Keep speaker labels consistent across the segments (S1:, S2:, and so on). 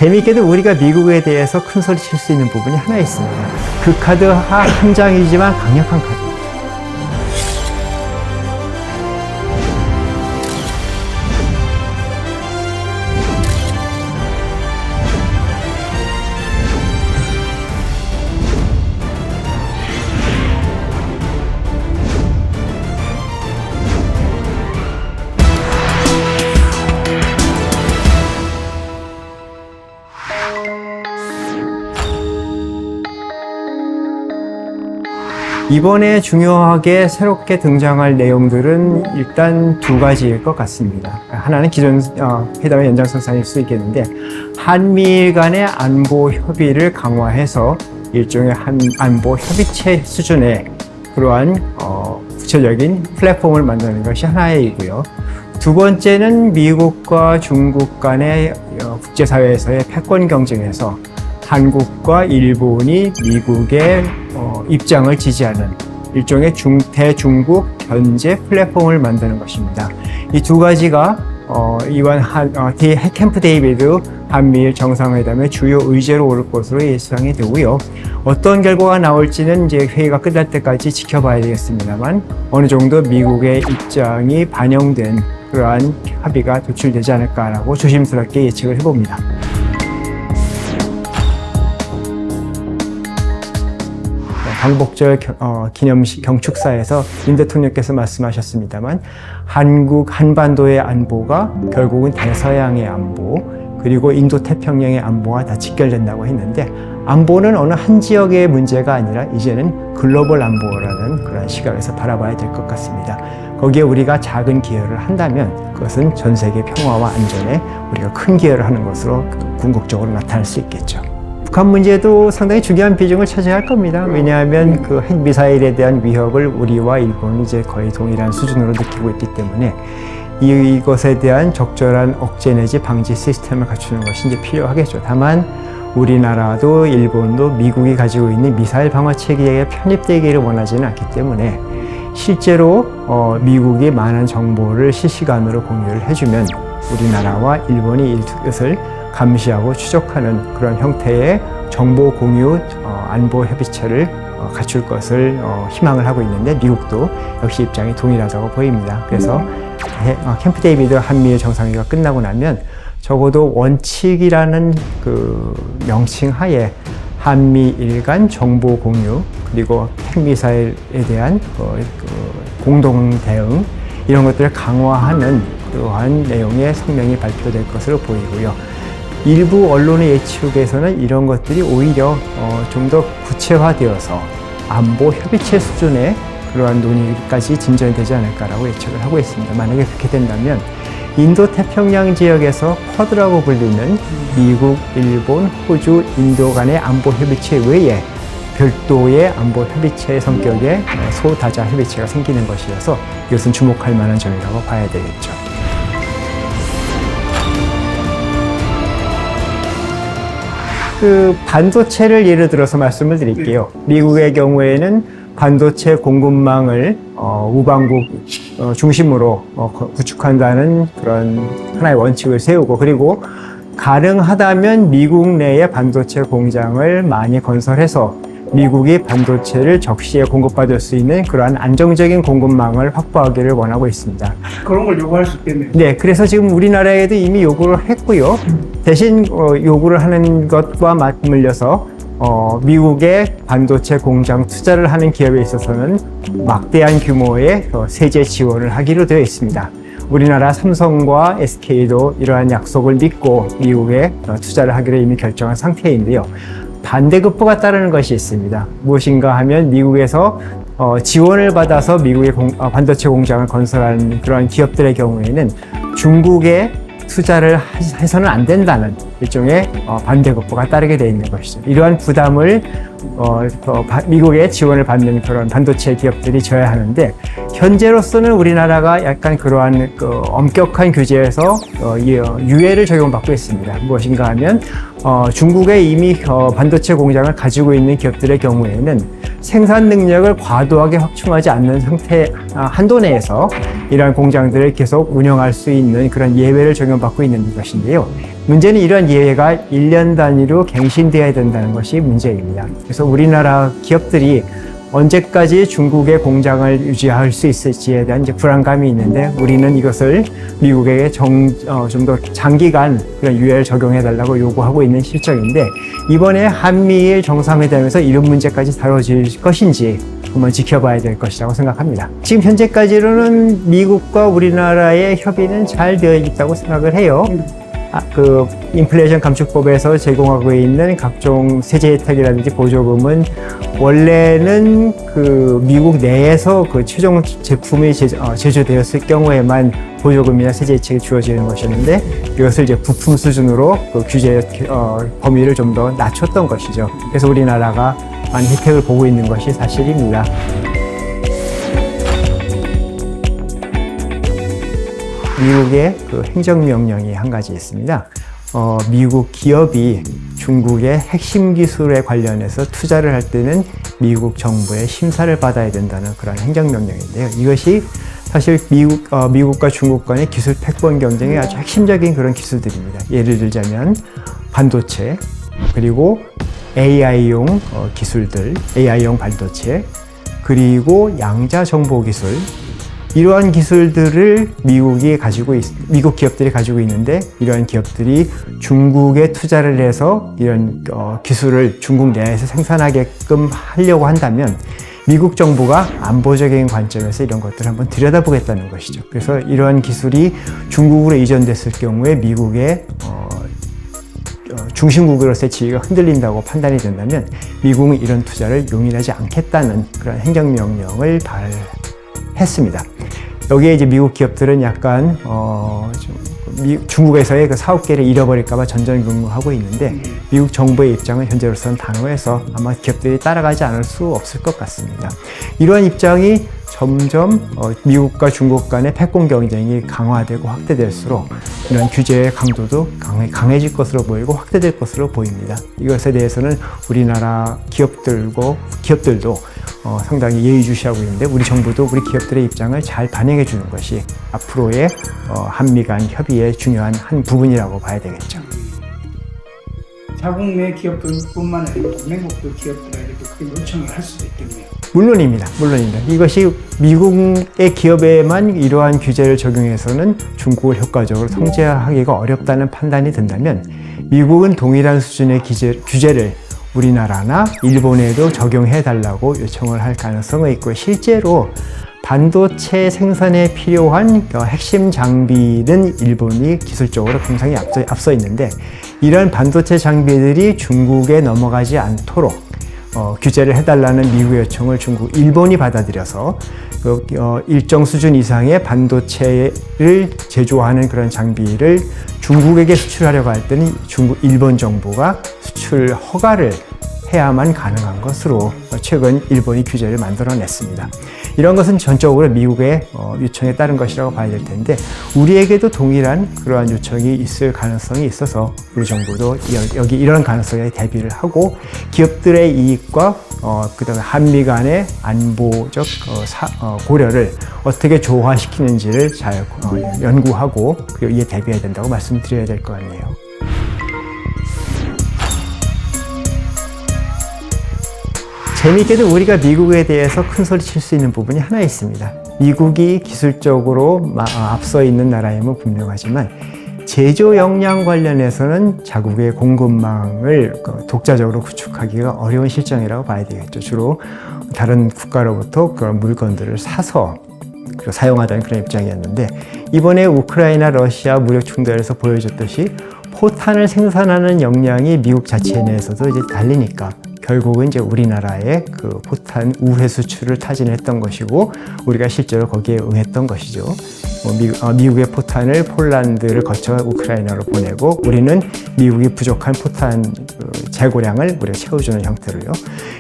S1: 재미있게도 우리가 미국에 대해서 큰 소리 칠 수 있는 부분이 하나 있습니다. 그 카드가 한 장이지만 강력한 카드. 이번에 중요하게 새롭게 등장할 내용들은 일단 두 가지일 것 같습니다. 하나는 기존 회담의 연장선상일 수 있겠는데, 한미일 간의 안보 협의를 강화해서 일종의 안보 협의체 수준의 그러한 구체적인 플랫폼을 만드는 것이 하나이고요. 두 번째는 미국과 중국 간의 국제사회에서의 패권 경쟁에서 한국과 일본이 미국의 입장을 지지하는 일종의 대중국 견제 플랫폼을 만드는 것입니다. 이 두 가지가 이번 캠프 데이비드 한미일 정상회담의 주요 의제로 오를 것으로 예상이 되고요. 어떤 결과가 나올지는 이제 회의가 끝날 때까지 지켜봐야 되겠습니다만, 어느 정도 미국의 입장이 반영된 그러한 합의가 도출되지 않을까라고 조심스럽게 예측을 해봅니다. 광복절 기념식 경축사에서 윤 대통령께서 말씀하셨습니다만, 한반도의 안보가 결국은 대서양의 안보, 그리고 인도태평양의 안보와 다 직결된다고 했는데, 안보는 어느 한 지역의 문제가 아니라 이제는 글로벌 안보라는 그런 시각에서 바라봐야 될 것 같습니다. 거기에 우리가 작은 기여를 한다면 그것은 전 세계 평화와 안전에 우리가 큰 기여를 하는 것으로 궁극적으로 나타날 수 있겠죠. 북한 문제도 상당히 중요한 비중을 차지할 겁니다. 왜냐하면 그 핵미사일에 대한 위협을 우리와 일본이 이제 거의 동일한 수준으로 느끼고 있기 때문에 이것에 대한 적절한 억제 내지 방지 시스템을 갖추는 것이 이제 필요하겠죠. 다만 우리나라도 일본도 미국이 가지고 있는 미사일 방어 체계에 편입되기를 원하지는 않기 때문에, 실제로 미국이 많은 정보를 실시간으로 공유를 해주면 우리나라와 일본이 이것을 감시하고 추적하는 그런 형태의 정보 공유 안보 협의체를 갖출 것을 희망을 하고 있는데, 미국도 역시 입장이 동일하다고 보입니다. 그래서 캠프 데이비드 한미일 정상회의가 끝나고 나면 적어도 원칙이라는 그 명칭 하에 한미일 간 정보 공유, 그리고 핵미사일에 대한 공동 대응, 이런 것들을 강화하는 그러한 내용의 성명이 발표될 것으로 보이고요. 일부 언론의 예측에서는 이런 것들이 오히려 좀 더 구체화되어서 안보 협의체 수준의 그러한 논의까지 진전이 되지 않을까라고 예측을 하고 있습니다. 만약에 그렇게 된다면 인도태평양 지역에서 쿼드라고 불리는 미국, 일본, 호주, 인도 간의 안보 협의체 외에 별도의 안보 협의체의 성격의 소다자 협의체가 생기는 것이어서 이것은 주목할 만한 점이라고 봐야 되겠죠. 그 반도체를 예를 들어서 말씀을 드릴게요. 미국의 경우에는 반도체 공급망을 우방국 중심으로 구축한다는 그런 하나의 원칙을 세우고, 그리고 가능하다면 미국 내에 반도체 공장을 많이 건설해서 미국이 반도체를 적시에 공급받을 수 있는 그러한 안정적인 공급망을 확보하기를 원하고 있습니다.
S2: 그런 걸 요구할 수 있겠네요.
S1: 네, 그래서 지금 우리나라에도 이미 요구를 했고요. 대신 요구를 하는 것과 맞물려서 미국의 반도체 공장 투자를 하는 기업에 있어서는 막대한 규모의 세제 지원을 하기로 되어 있습니다. 우리나라 삼성과 SK도 이러한 약속을 믿고 미국에 투자를 하기로 이미 결정한 상태인데요. 반대급부가 따르는 것이 있습니다. 무엇인가 하면 미국에서 지원을 받아서 미국의 반도체 공장을 건설하는 그런 기업들의 경우에는 중국에 투자를 해서는 안 된다는 일종의 반대급부가 따르게 되어 있는 것이죠. 이러한 부담을 미국의 지원을 받는 그런 반도체 기업들이 져야 하는데, 현재로서는 우리나라가 약간 그러한 엄격한 규제에서 유예를 적용받고 있습니다. 무엇인가 하면 중국에 이미 반도체 공장을 가지고 있는 기업들의 경우에는 생산 능력을 과도하게 확충하지 않는 상태 한도 내에서 이러한 공장들을 계속 운영할 수 있는 그런 예외를 적용받고 있는 것인데요. 문제는 이러한 이해가 1년 단위로 갱신되어야 된다는 것이 문제입니다. 그래서 우리나라 기업들이 언제까지 중국의 공장을 유지할 수 있을지에 대한 이제 불안감이 있는데, 우리는 이것을 미국에게 좀 더 장기간 그런 유예를 적용해 달라고 요구하고 있는 실정인데, 이번에 한미일 정상회담에서 이런 문제까지 다뤄질 것인지 한번 지켜봐야 될 것이라고 생각합니다. 지금 현재까지로는 미국과 우리나라의 협의는 잘 되어 있다고 생각을 해요. 그 인플레이션 감축법에서 제공하고 있는 각종 세제 혜택이라든지 보조금은 원래는 그 미국 내에서 그 최종 제품이 제조되었을 경우에만 보조금이나 세제 혜택이 주어지는 것이었는데, 이것을 이제 부품 수준으로 그 규제 범위를 좀 더 낮췄던 것이죠. 그래서 우리나라가 많은 혜택을 보고 있는 것이 사실입니다. 미국의 그 행정명령이 한 가지 있습니다. 미국 기업이 중국의 핵심 기술에 관련해서 투자를 할 때는 미국 정부의 심사를 받아야 된다는 그런 행정명령인데요. 이것이 사실 미국과 중국 간의 기술 패권 경쟁의 아주 핵심적인 그런 기술들입니다. 예를 들자면 반도체, 그리고 AI용 기술들, AI용 반도체, 그리고 양자 정보 기술, 이러한 기술들을 미국 기업들이 가지고 있는데, 이러한 기업들이 중국에 투자를 해서 이런 기술을 중국 내에서 생산하게끔 하려고 한다면 미국 정부가 안보적인 관점에서 이런 것들을 한번 들여다보겠다는 것이죠. 그래서 이러한 기술이 중국으로 이전됐을 경우에 미국의 중심국으로서의 지위가 흔들린다고 판단이 된다면 미국은 이런 투자를 용인하지 않겠다는 그런 행정명령을 발했습니다. 여기에 이제 미국 기업들은 약간 중국에서의 그 사업계를 잃어버릴까봐 전전긍긍하고 있는데, 미국 정부의 입장은 현재로서는 단호해서 아마 기업들이 따라가지 않을 수 없을 것 같습니다. 이러한 입장이 점점 미국과 중국 간의 패권 경쟁이 강화되고 확대될수록 이런 규제의 강도도 강해질 것으로 보이고 확대될 것으로 보입니다. 이것에 대해서는 우리나라 기업들도 상당히 예의주시하고 있는데, 우리 정부도 우리 기업들의 입장을 잘 반영해 주는 것이 앞으로의 한미 간 협의의 중요한 한 부분이라고 봐야 되겠죠.
S2: 자국 내 기업들뿐만 아니라 동맹국도 기업들에게도 그렇게 요청을 할 수도 있겠네요.
S1: 물론입니다. 이것이 미국의 기업에만 이러한 규제를 적용해서는 중국을 효과적으로 통제하기가 어렵다는 판단이 든다면, 미국은 동일한 수준의 규제를 우리나라나 일본에도 적용해 달라고 요청을 할 가능성이 있고, 실제로 반도체 생산에 필요한 핵심 장비는 일본이 기술적으로 굉장히 앞서 있는데, 이런 반도체 장비들이 중국에 넘어가지 않도록 규제를 해달라는 미국의 요청을 일본이 받아들여서 일정 수준 이상의 반도체를 제조하는 그런 장비를 중국에게 수출하려고 할 때는 일본 정부가 수출 허가를 해야만 가능한 것으로 최근 일본이 규제를 만들어냈습니다. 이런 것은 전적으로 미국의 요청에 따른 것이라고 봐야 될 텐데, 우리에게도 동일한 그러한 요청이 있을 가능성이 있어서 우리 정부도 여기 이런 가능성에 대비를 하고, 기업들의 이익과 그다음에 한미 간의 안보적 고려를 어떻게 조화시키는지를 잘 연구하고 그리고 이에 대비해야 된다고 말씀드려야 될 것 같네요. 재미있게도 우리가 미국에 대해서 큰 소리 칠 수 있는 부분이 하나 있습니다. 미국이 기술적으로 앞서 있는 나라임은 분명하지만, 제조 역량 관련해서는 자국의 공급망을 독자적으로 구축하기가 어려운 실정이라고 봐야 되겠죠. 주로 다른 국가로부터 그런 물건들을 사서 사용하다는 그런 입장이었는데, 이번에 우크라이나 러시아 무력 충돌에서 보여줬듯이 포탄을 생산하는 역량이 미국 자체 내에서도 이제 달리니까 결국은 이제 우리나라의 그 포탄 우회 수출을 타진했던 것이고, 우리가 실제로 거기에 응했던 것이죠. 미국의 포탄을 폴란드를 거쳐 우크라이나로 보내고, 우리는 미국이 부족한 포탄 재고량을 우리가 채워주는 형태로요.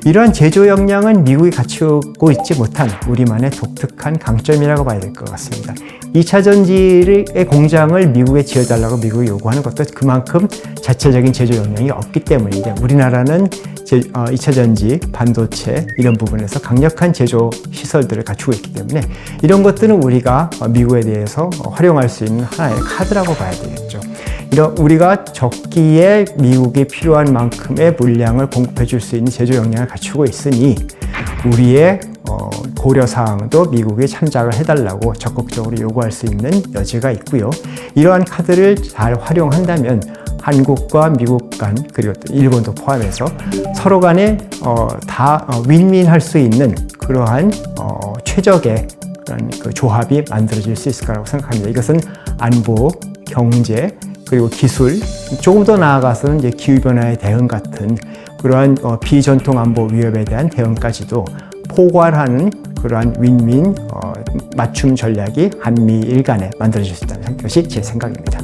S1: 이러한 제조 역량은 미국이 갖추고 있지 못한 우리만의 독특한 강점이라고 봐야 될 것 같습니다. 2차 전지의 공장을 미국에 지어달라고 미국이 요구하는 것도 그만큼 자체적인 제조 역량이 없기 때문인데, 우리나라는 2차 전지, 반도체 이런 부분에서 강력한 제조 시설들을 갖추고 있기 때문에 이런 것들은 우리가 미국에 대해서 활용할 수 있는 하나의 카드라고 봐야 되겠죠. 이런 우리가 적기에 미국이 필요한 만큼의 물량을 공급해 줄 수 있는 제조 역량을 갖추고 있으니 우리의 고려 사항도 미국이 참작을 해달라고 적극적으로 요구할 수 있는 여지가 있고요. 이러한 카드를 잘 활용한다면 한국과 미국 간 그리고 또 일본도 포함해서 서로 간에 다 윈윈할 수 있는 그러한 최적의 그런 그 조합이 만들어질 수 있을 거라고 생각합니다. 이것은 안보, 경제, 그리고 기술, 조금 더 나아가서는 이제 기후변화에 대응 같은 그러한 비전통 안보 위협에 대한 대응까지도 포괄하는 그러한 윈윈 맞춤 전략이 한미일 간에 만들어질 수 있다는 것이 제 생각입니다.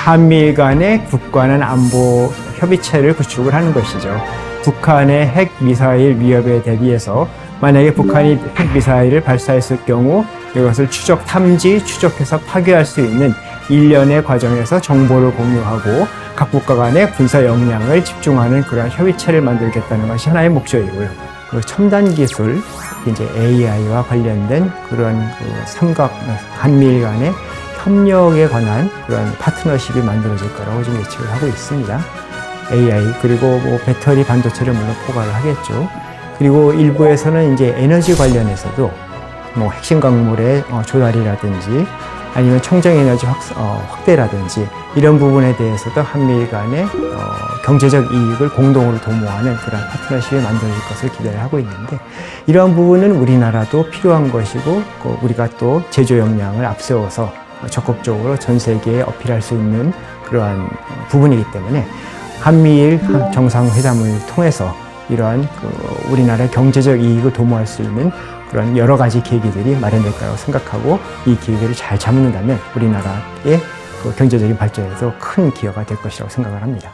S1: 한미일 간의 국가는 안보 협의체를 구축을 하는 것이죠. 북한의 핵 미사일 위협에 대비해서 만약에 북한이 핵 미사일을 발사했을 경우 이것을 추적 탐지, 추적해서 파괴할 수 있는 일련의 과정에서 정보를 공유하고 각 국가 간의 군사 역량을 집중하는 그런 협의체를 만들겠다는 것이 하나의 목적이고요. 그 첨단 기술, 이제 AI와 관련된 그런 한미일 간의 협력에 관한 그런 파트너십이 만들어질 거라고 지금 예측을 하고 있습니다. AI 그리고 뭐 배터리 반도체를 물론 포괄을 하겠죠. 그리고 일부에서는 이제 에너지 관련해서도 뭐 핵심 광물의 조달이라든지 아니면 청정 에너지 확대라든지 이런 부분에 대해서도 한미일 간의 경제적 이익을 공동으로 도모하는 그런 파트너십이 만들어질 것을 기대를 하고 있는데 이러한 부분은 우리나라도 필요한 것이고 우리가 또 제조 역량을 앞세워서 적극적으로 전 세계에 어필할 수 있는 그러한 부분이기 때문에 한미일 정상회담을 통해서 이러한 우리나라의 경제적 이익을 도모할 수 있는 그런 여러 가지 계기들이 마련될 거라고 생각하고 이 기회를 잘 잡는다면 우리나라의 경제적인 발전에도 큰 기여가 될 것이라고 생각을 합니다.